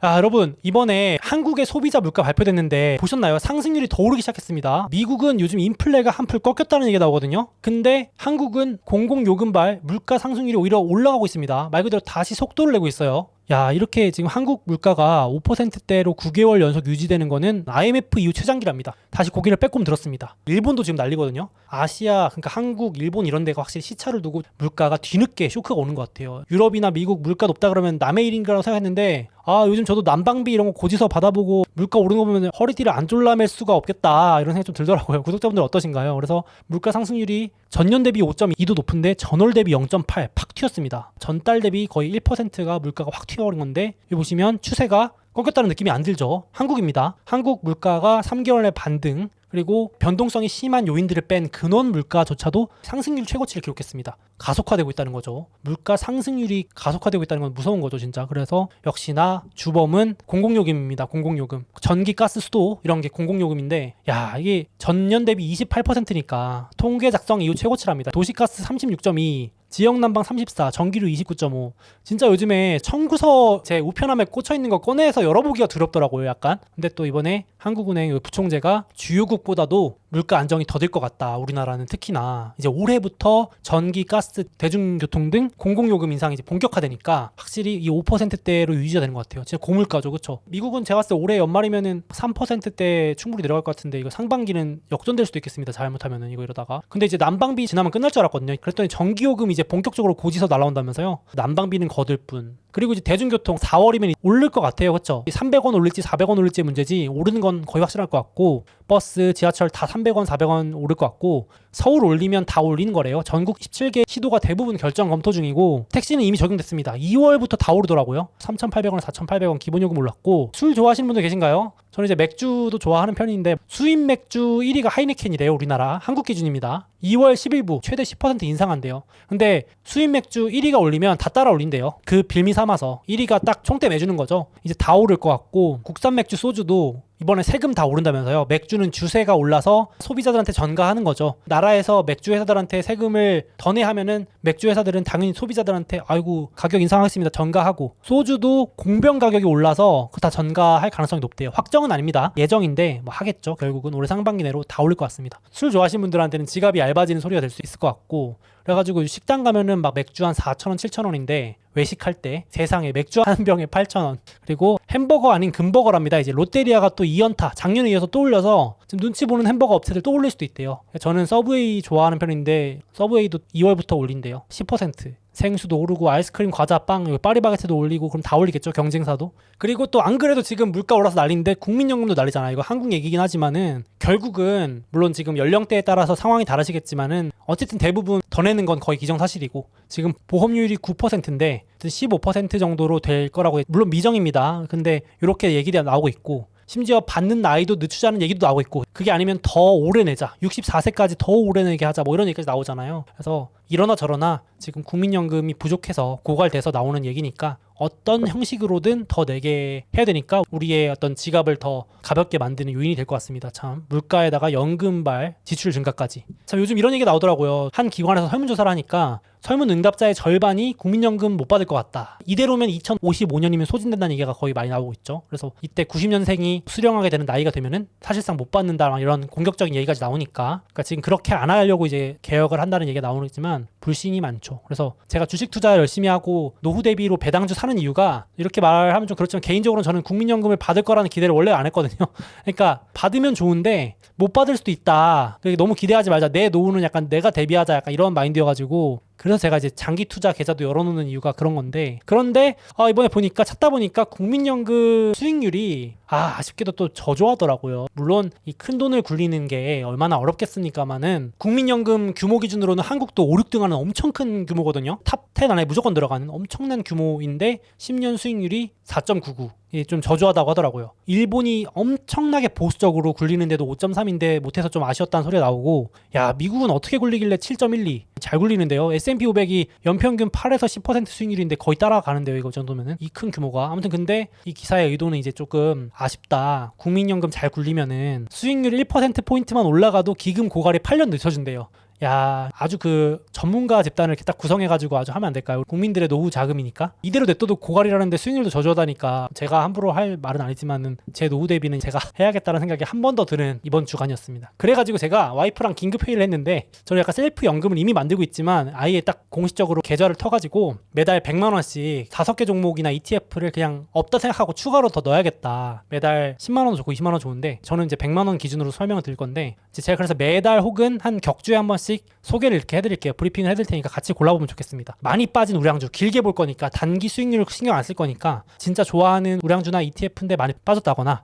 여러분, 이번에 한국의 소비자 물가 발표됐는데 보셨나요? 상승률이 더 오르기 시작했습니다. 미국은 요즘 인플레가 한풀 꺾였다는 얘기가 나오거든요. 근데 한국은 공공요금발 물가 상승률이 오히려 올라가고 있습니다. 말 그대로 다시 속도를 내고 있어요. 이렇게 지금 한국 물가가 5%대로 9개월 연속 유지되는 거는 IMF 이후 최장기랍니다. 다시 고개를 빼꼼 들었습니다. 일본도 지금 난리거든요. 아시아, 그러니까 한국, 일본 이런 데가 확실히 시차를 두고 물가가 뒤늦게 쇼크가 오는 것 같아요. 유럽이나 미국 물가 높다 그러면 남의 일인가라고 생각했는데 요즘 저도 난방비 이런 거 고지서 받아보고 물가 오르는 거 보면 허리띠를 안 졸라맬 수가 없겠다 이런 생각이 좀 들더라고요. 구독자분들 어떠신가요? 그래서 물가 상승률이 전년 대비 5.2도 높은데 전월 대비 0.8 팍 튀었습니다. 전달 대비 거의 1%가 물가가 확 튀어버린 건데 여기 보시면 추세가 꺾였다는 느낌이 안 들죠. 한국입니다. 한국 물가가 3개월 내 반등, 그리고 변동성이 심한 요인들을 뺀 근원 물가조차도 상승률 최고치를 기록했습니다. 가속화되고 있다는 거죠. 물가 상승률이 가속화되고 있다는 건 무서운 거죠, 진짜. 그래서 역시나 주범은 공공요금입니다. 공공요금. 전기, 가스, 수도 이런 게 공공요금인데 이게 전년 대비 28%니까 통계 작성 이후 최고치랍니다. 도시가스 36.2, 지역난방 34, 전기료 29.5. 진짜 요즘에 청구서 제 우편함에 꽂혀있는 거 꺼내서 열어보기가 두렵더라고요, 약간. 근데 또 이번에 한국은행 부총재가 주요국보다도 물가 안정이 더딜 것 같다. 우리나라는 특히나 이제 올해부터 전기, 가스, 대중교통 등 공공요금 인상이 이제 본격화되니까 확실히 이 5%대로 유지가 되는 것 같아요. 진짜 고물가죠, 그렇죠? 미국은 제가 봤을 때 올해 연말이면은 3%대 충분히 내려갈 것 같은데 이거 상반기는 역전될 수도 있겠습니다. 잘못하면은 이거 이러다가. 근데 이제 난방비 지나면 끝날 줄 알았거든요. 그랬더니 전기요금 이제 본격적으로 고지서 날라온다면서요. 난방비는 거들 뿐. 그리고 이제 대중교통 4월이면 오를 것 같아요, 그렇죠? 300원 올릴지 400원 올릴지 문제지 오르는 건 거의 확실할 것 같고, 버스, 지하철 다 300원, 400원 오를 것 같고, 서울 올리면 다 올리는 거래요. 전국 17개 시도가 대부분 결정 검토 중이고, 택시는 이미 적용됐습니다. 2월부터 다 오르더라고요. 3,800원, 4,800원 기본요금 올랐고. 술 좋아하시는 분들 계신가요? 저는 이제 맥주도 좋아하는 편인데 수입 맥주 1위가 하이네켄이래요. 우리나라 한국 기준입니다. 2월 10일부 최대 10% 인상한대요. 근데 수입 맥주 1위가 올리면 다 따라 올린대요. 그 빌미 삼아서 1위가 딱 총대 매주는 거죠. 이제 다 오를 것 같고, 국산 맥주, 소주도 이번에 세금 다 오른다면서요. 맥주는 주세가 올라서 소비자들한테 전가하는 거죠. 나라에서 맥주 회사들한테 세금을 더 내하면은 맥주 회사들은 당연히 소비자들한테 아이고 가격 인상하겠습니다 전가하고, 소주도 공병 가격이 올라서 그거 다 전가할 가능성이 높대요. 확정은 아닙니다. 예정인데 뭐 하겠죠. 결국은 올해 상반기 내로 다 올릴 것 같습니다. 술 좋아하시는 분들한테는 지갑이 얇아지는 소리가 될 수 있을 것 같고, 그래가지고 식당 가면은 막 맥주 한 4,000원, 7,000원인데 외식할 때 세상에 맥주 한 병에 8,000원. 그리고 햄버거 아닌 금버거랍니다. 이제 롯데리아가 또 2연타 작년에 이어서 또 올려서 지금 눈치 보는 햄버거 업체들 또 올릴 수도 있대요. 저는 서브웨이 좋아하는 편인데 서브웨이도 2월부터 올린대요. 10%. 생수도 오르고 아이스크림, 과자, 빵, 파리바게트도 올리고, 그럼 다 올리겠죠, 경쟁사도. 그리고 또 안 그래도 지금 물가 올라서 난리인데 국민연금도 난리잖아요. 이거 한국 얘기긴 하지만은 결국은 물론 지금 연령대에 따라서 상황이 다르시겠지만은 어쨌든 대부분 더 내는 건 거의 기정사실이고, 지금 보험료율이 9%인데 15% 정도로 될 거라고, 물론 미정입니다. 근데 이렇게 얘기가 나오고 있고, 심지어 받는 나이도 늦추자는 얘기도 나오고 있고, 그게 아니면 더 오래 내자, 64세까지 더 오래 내게 하자, 뭐 이런 얘기까지 나오잖아요. 그래서 이러나 저러나 지금 국민연금이 부족해서 고갈돼서 나오는 얘기니까 어떤 형식으로든 더 내게 해야 되니까 우리의 어떤 지갑을 더 가볍게 만드는 요인이 될 것 같습니다. 참, 물가에다가 연금발 지출 증가까지. 참, 요즘 이런 얘기 나오더라고요. 한 기관에서 설문조사를 하니까 설문 응답자의 절반이 국민연금 못 받을 것 같다. 이대로면 2055년이면 소진된다는 얘기가 거의 많이 나오고 있죠. 그래서 이때 90년생이 수령하게 되는 나이가 되면은 사실상 못 받는다, 이런 공격적인 얘기까지 나오니까, 그러니까 지금 그렇게 안 하려고 이제 개혁을 한다는 얘기가 나오지만 불신이 많죠. 그래서 제가 주식 투자 열심히 하고 노후 대비로 배당주 사는 이유가, 이렇게 말하면 좀 그렇지만 개인적으로는 저는 국민연금을 받을 거라는 기대를 원래 안 했거든요. 그러니까 받으면 좋은데 못 받을 수도 있다. 너무 기대하지 말자. 내 노후는 약간 내가 대비하자, 약간 이런 마인드여가지고, 그래서 제가 이제 장기 투자 계좌도 열어놓는 이유가 그런 건데, 그런데 이번에 보니까 찾다 보니까 국민연금 수익률이 아쉽게도 또 저조하더라고요. 물론 이 큰 돈을 굴리는 게 얼마나 어렵겠습니까마는 국민연금 규모 기준으로는 한국도 5, 6등 하는 엄청 큰 규모거든요. 탑 10 안에 무조건 들어가는 엄청난 규모인데 10년 수익률이 4.99. 좀 저조하다고 하더라고요. 일본이 엄청나게 보수적으로 굴리는데도 5.3인데 못해서 좀 아쉬웠다는 소리가 나오고, 미국은 어떻게 굴리길래 7.12. 잘 굴리는데요. S&P 500이 연평균 8에서 10% 수익률인데 거의 따라가는데요, 이거 정도면은. 이 큰 규모가. 아무튼 근데 이 기사의 의도는 이제 조금 아쉽다. 국민연금 잘 굴리면은 수익률 1%포인트만 올라가도 기금 고갈이 8년 늦춰준대요. 야, 아주 그 전문가 집단을 이렇게 딱 구성해가지고 아주 하면 안 될까요? 국민들의 노후 자금이니까. 이대로 냅둬도 고갈이라는데 수익률도 저조하다니까 제가 함부로 할 말은 아니지만은 제 노후 대비는 제가 해야겠다는 생각이 한 번 더 드는 이번 주간이었습니다. 그래가지고 제가 와이프랑 긴급 회의를 했는데 저는 약간 셀프 연금을 이미 만들고 있지만 아예 딱 공식적으로 계좌를 터가지고 매달 100만 원씩 5개 종목이나 ETF를 그냥 없다 생각하고 추가로 더 넣어야겠다. 매달 10만 원 좋고 20만 원 좋은데 저는 이제 100만 원 기준으로 설명을 드릴 건데 이제 제가 그래서 매달 혹은 한 격주에 한 번씩 소개를 이렇게 해드릴게요. 브리핑을 해드릴 테니까 같이 골라보면 좋겠습니다. 많이 빠진 우량주 길게 볼 거니까 단기 수익률을 신경 안 쓸 거니까 진짜 좋아하는 우량주나 ETF인데 많이 빠졌다거나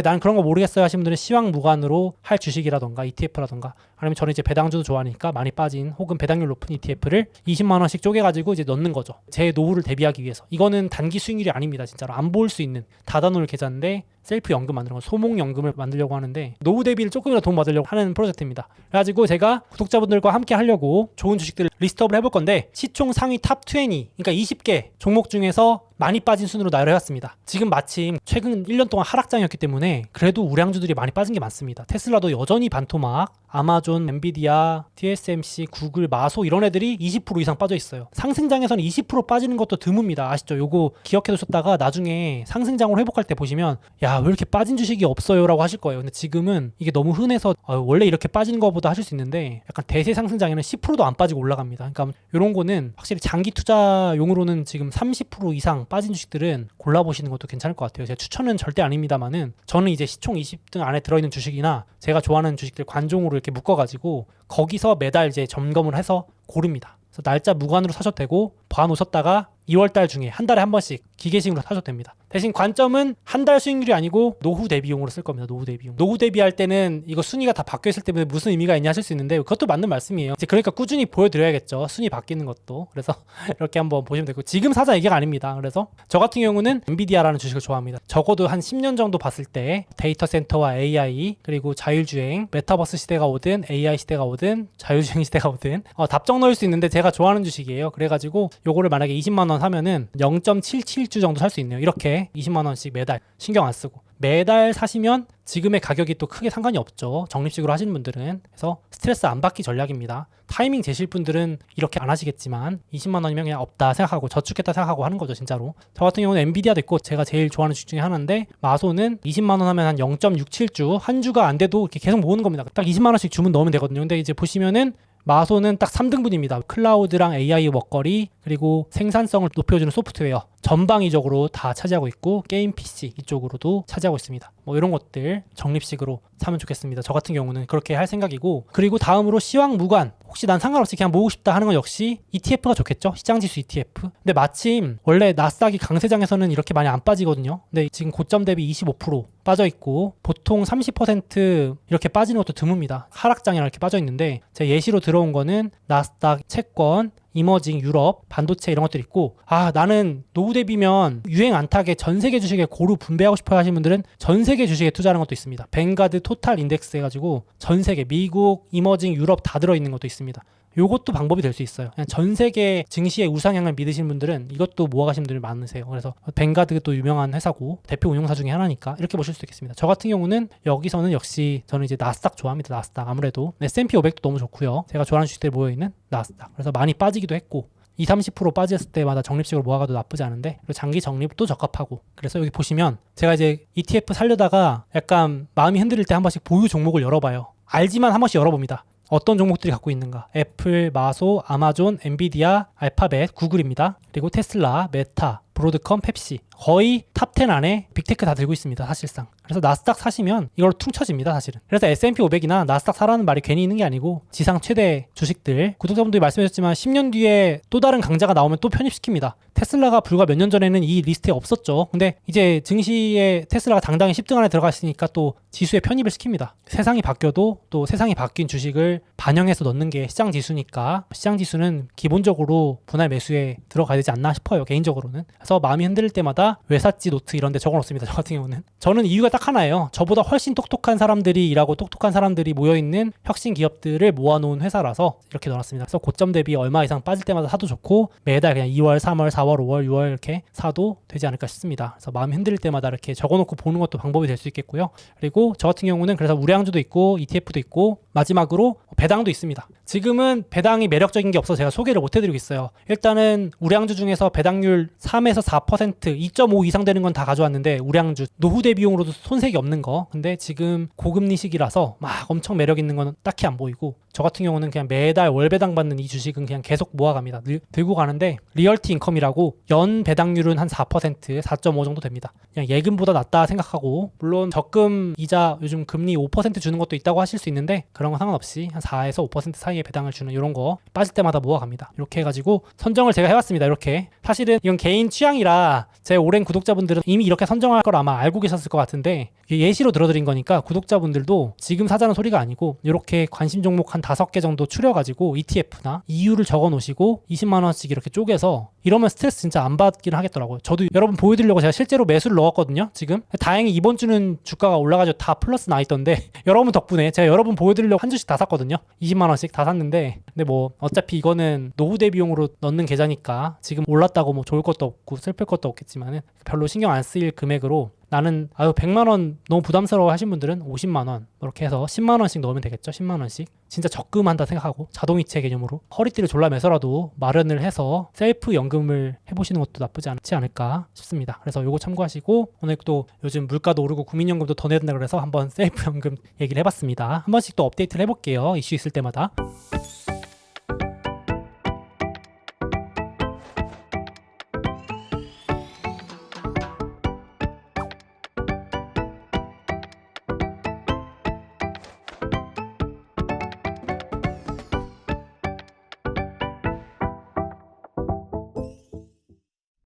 나는 그런 거 모르겠어요 하시는 분들은 시황 무관으로 할 주식이라던가 ETF라던가 아니면 저는 이제 배당주도 좋아하니까 많이 빠진 혹은 배당률 높은 ETF를 20만 원씩 쪼개가지고 이제 넣는 거죠. 제 노후를 대비하기 위해서. 이거는 단기 수익률이 아닙니다. 진짜로 안 보일 수 있는 닫아놓을 계좌인데 셀프 연금 만드는 거, 소목 연금을 만들려고 하는데 노후 대비를 조금이라도 도움 받으려고 하는 프로젝트입니다. 그래가지고 제가 구독자분들과 함께 하려고 좋은 주식들을 리스트업을 해볼 건데 시총 상위 탑 20, 그러니까 20개 종목 중에서 많이 빠진 순으로 나열해왔습니다. 지금 마침 최근 1년 동안 하락장이었기 때문에 그래도 우량주들이 많이 빠진 게 많습니다. 테슬라도 여전히 반토막, 아마존, 엔비디아, TSMC, 구글, 마소 이런 애들이 20% 이상 빠져 있어요. 상승장에서는 20% 빠지는 것도 드뭅니다. 아시죠? 요거 기억해 두셨다가 나중에 상승장으로 회복할 때 보시면 야, 왜 이렇게 빠진 주식이 없어요? 라고 하실 거예요. 근데 지금은 이게 너무 흔해서 원래 이렇게 빠지는 것보다 하실 수 있는데 약간 대세 상승장에는 10%도 안 빠지고 올라갑니다. 그러니까 이런 거는 확실히 장기 투자용으로는 지금 30% 이상 빠진 주식들은 골라보시는 것도 괜찮을 것 같아요. 제가 추천은 절대 아닙니다만은 저는 이제 시총 20등 안에 들어있는 주식이나 제가 좋아하는 주식들 관종으로 이렇게 묶어가지고 거기서 매달 이제 점검을 해서 고릅니다. 그래서 날짜 무관으로 사셔도 되고 봐놓으셨다가 2월달 중에 한 달에 한 번씩 기계식으로 사셔도 됩니다. 대신 관점은 한 달 수익률이 아니고 노후 대비용으로 쓸 겁니다. 노후 대비용. 노후 대비할 때는 이거 순위가 다 바뀌어 있을 때문에 무슨 의미가 있냐 하실 수 있는데 그것도 맞는 말씀이에요. 이제 그러니까 꾸준히 보여드려야겠죠. 순위 바뀌는 것도. 그래서 이렇게 한번 보시면 되고 지금 사자 얘기가 아닙니다. 그래서 저 같은 경우는 엔비디아라는 주식을 좋아합니다. 적어도 한 10년 정도 봤을 때 데이터 센터와 AI 그리고 자율주행, 메타버스 시대가 오든 AI 시대가 오든 자율주행 시대가 오든 답정 넣을 수 있는데 제가 좋아하는 주식이에요. 그래가지고 요거를 만약에 20만 원 사면은 0.77주 정도 살 수 있네요. 이렇게 20만 원씩 매달 신경 안 쓰고 매달 사시면 지금의 가격이 또 크게 상관이 없죠. 적립식으로 하시는 분들은. 그래서 스트레스 안 받기 전략입니다. 타이밍 재실 분들은 이렇게 안 하시겠지만 20만 원이면 그냥 없다 생각하고 저축했다 생각하고 하는 거죠. 진짜로. 저 같은 경우는 엔비디아도 있고 제가 제일 좋아하는 주식 중에 하나인데 마소는 20만 원 하면 한 0.67주 한 주가 안 돼도 이렇게 계속 모으는 겁니다. 딱 20만 원씩 주문 넣으면 되거든요. 근데 이제 보시면은 마소는 딱 3등분입니다. 클라우드랑 AI 먹거리 그리고 생산성을 높여주는 소프트웨어 전방위적으로 다 차지하고 있고 게임 PC 이쪽으로도 차지하고 있습니다. 뭐 이런 것들 적립식으로 사면 좋겠습니다. 저 같은 경우는 그렇게 할 생각이고 그리고 다음으로 시황 무관 혹시 난 상관없이 그냥 모으고 싶다 하는 건 역시 ETF가 좋겠죠. 시장지수 ETF. 근데 마침 원래 나스닥이 강세장에서는 이렇게 많이 안 빠지거든요. 근데 지금 고점 대비 25% 빠져있고 보통 30% 이렇게 빠지는 것도 드뭅니다. 하락장이랑 이렇게 빠져있는데 제가 예시로 들어온 거는 나스닥 채권 이머징, 유럽, 반도체 이런 것들이 있고 나는 노후 대비면 유행 안 타게 전 세계 주식에 고루 분배하고 싶어 하시는 분들은 전 세계 주식에 투자하는 것도 있습니다. 뱅가드 토탈 인덱스 해가지고 전 세계 미국, 이머징, 유럽 다 들어있는 것도 있습니다. 요것도 방법이 될 수 있어요. 그냥 전 세계 증시의 우상향을 믿으시는 분들은 이것도 모아가시는 분들이 많으세요. 그래서 뱅가드도 유명한 회사고 대표 운용사 중에 하나니까 이렇게 보실 수 있겠습니다. 저 같은 경우는 여기서는 역시 저는 이제 나스닥 좋아합니다. 나스닥 아무래도 S&P 500도 너무 좋고요. 제가 좋아하는 주식들이 모여있는 나스닥. 그래서 많이 빠지기도 했고 20-30% 빠졌을 때마다 적립식으로 모아가도 나쁘지 않은데 그리고 장기 적립도 적합하고 그래서 여기 보시면 제가 이제 ETF 살려다가 약간 마음이 흔들릴 때 한 번씩 보유 종목을 열어봐요. 알지만 한 번씩 열어봅니다. 어떤 종목들이 갖고 있는가? 애플, 마소, 아마존, 엔비디아, 알파벳, 구글입니다. 그리고 테슬라, 메타, 브로드컴, 펩시 거의 탑 10 안에 빅테크 다 들고 있습니다. 사실상. 그래서 나스닥 사시면 이걸 퉁쳐집니다. 사실은. 그래서 S&P 500이나 나스닥 사라는 말이 괜히 있는 게 아니고 지상 최대 주식들 구독자분들이 말씀하셨지만 10년 뒤에 또 다른 강자가 나오면 또 편입시킵니다. 테슬라가 불과 몇 년 전에는 이 리스트에 없었죠. 근데 이제 증시에 테슬라가 당당히 10등 안에 들어가 있으니까 또 지수에 편입을 시킵니다. 세상이 바뀌어도 또 세상이 바뀐 주식을 반영해서 넣는 게 시장 지수니까 시장 지수는 기본적으로 분할 매수에 들어가야 되지 않나 싶어요. 개인적으로는. 그래서 마음이 흔들릴 때마다 왜 샀지 노트 이런 데 적어놓습니다. 저 같은 경우는. 저는 이유가 딱 하나예요. 저보다 훨씬 똑똑한 사람들이 일하고 똑똑한 사람들이 모여있는 혁신 기업들을 모아놓은 회사라서 이렇게 넣어놨습니다. 그래서 고점 대비 얼마 이상 빠질 때마다 사도 좋고 매달 그냥 2월, 3월, 4월, 5월, 6월 이렇게 사도 되지 않을까 싶습니다. 그래서 마음이 흔들릴 때마다 이렇게 적어놓고 보는 것도 방법이 될 수 있겠고요. 그리고 저 같은 경우는 그래서 우량주도 있고 ETF도 있고 마지막으로 배당도 있습니다. 지금은 배당이 매력적인 게 없어서 제가 소개를 못 해드리고 있어요. 일단은 우량주 중에서 배당률 3에서 4%, 2.5 이상 되는 건 다 가져왔는데 우량주, 노후 대비용으로도 손색이 없는 거. 근데 지금 고금리 시기라서 막 엄청 매력 있는 건 딱히 안 보이고 저 같은 경우는 그냥 매달 월 배당 받는 이 주식은 그냥 계속 모아갑니다. 들고 가는데 리얼티 인컴이라고 연 배당률은 한 4%, 4.5 정도 됩니다. 그냥 예금보다 낫다 생각하고 물론 적금 이자 요즘 금리 5% 주는 것도 있다고 하실 수 있는데 그런 건 상관없이 한 4에서 5% 사이에 배당을 주는 이런 거 빠질 때마다 모아갑니다. 이렇게 해가지고 선정을 제가 해왔습니다. 이렇게 사실은 이건 개인 취향이라 제 오랜 구독자분들은 이미 이렇게 선정할 걸 아마 알고 계셨을 것 같은데 예시로 들어드린 거니까 구독자분들도 지금 사자는 소리가 아니고 이렇게 관심 종목 한 5개 정도 추려가지고 ETF나 이유를 적어 놓으시고 20만 원씩 이렇게 쪼개서 이러면 스트레스 진짜 안 받긴 하겠더라고요. 저도 여러분 보여드리려고 제가 실제로 매수를 넣었거든요. 지금 다행히 이번 주는 주가가 올라가지고 다 플러스 나 있던데 여러분 덕분에 제가 여러분 보여드리려고 한 주씩 다 샀거든요. 20만 원씩 다 샀는데 근데 뭐 어차피 이거는 노후 대비용으로 넣는 계좌니까 지금 올랐다고 뭐 좋을 것도 없고 슬플 것도 없겠지만은 별로 신경 안 쓰일 금액으로 나는 100만 원 너무 부담스러워 하신 분들은 50만 원 이렇게 해서 10만 원씩 넣으면 되겠죠. 10만 원씩 진짜 적금한다 생각하고 자동이체 개념으로 허리띠를 졸라매서라도 마련을 해서 셀프 연금을 해보시는 것도 나쁘지 않지 않을까 싶습니다. 그래서 요거 참고하시고 오늘 또 요즘 물가도 오르고 국민연금도 더 내야 된다 그래서 한번 셀프 연금 얘기를 해봤습니다. 한 번씩 또 업데이트를 해볼게요. 이슈 있을 때마다.